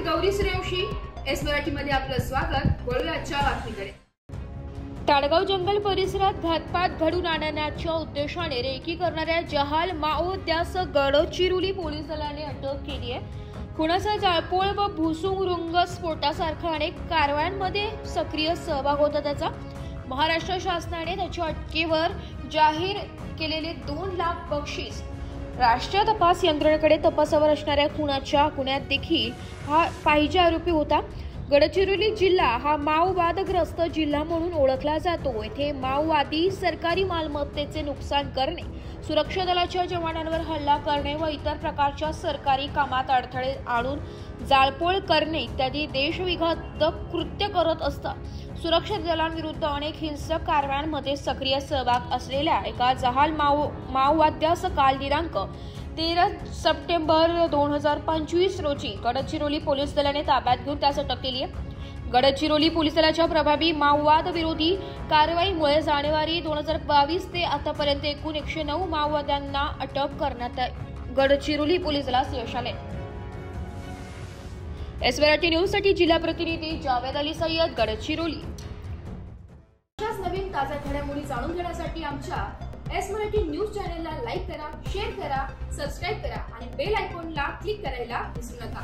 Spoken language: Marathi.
गौरी सूर्यवंशी एस मराठीमध्ये आपलं स्वागत। वळूया आजच्या बातमीकडे। ताडगाव जंगल परिसरात घातपात घडून आणण्याच्या उद्देशाने रेकी करणाऱ्या जहाल माओवाद्यास गडचिरोली पोलीस दलाने अटक केली आहे। खुनाचा जाळपोळ व भुसुरुंग स्फोटासारख्या अनेक कारवायांमध्ये सक्रिय सहभाग होता त्याचा। महाराष्ट्र शासनाने त्याच्या अटकेवर जाहीर केलेले 2 लाख बक्षीस। राष्ट्रीय तपास यंत्रणेकडे तपासावर असणाऱ्या खुनाच्या गुन्ह्यात देखील हा पाहिजे आरोपी होता। गडचिरोली जिल्हा हा माओवादग्रस्त जिल्हा म्हणून ओळखला जातो। येथे माओवादी सरकारी मालमत्तेचे नुकसान करणे, सुरक्षा दलाच्या जवानांवर हल्ला करणे व इतर प्रकारच्या सरकारी कामात अडथळे आणून जाळपोळ करणे इत्यादी देशविघातक कृत्य करत असतात। सुरक्षा दलांविरुद्ध अनेक हिंसक कारवायांमध्ये सक्रिय सहभाग असलेल्या एका जहाल माओवाद्यास काल दिनांक 13 सप्टेंबर 2025 रोजी गडचिरोली पोलीस दलाने ताब्यात घेऊन त्यास अटक केली आहे। गडचिरोली पोलीस दलाच्या प्रभावी माओवाद विरोधी कारवाईमुळे जानेवारी 2022 ते आतापर्यंत एकूण 109 माओवाद्यांना अटक करण्यात गडचिरोली पोलीस दलास यश आले। एस मराठी न्यूज साठी जिल्हा प्रतिनिधी जावेद अली सय्यद, गडचिरोली। अशाच नवीन ताज्या घडामोडी जाणून घेण्यासाठी आमच्या एस मराठी न्यूज चॅनलला लाईक करा, शेअर करा, सबस्क्राइब करा आणि बेल आयकॉनला क्लिक करायला विसरू नका।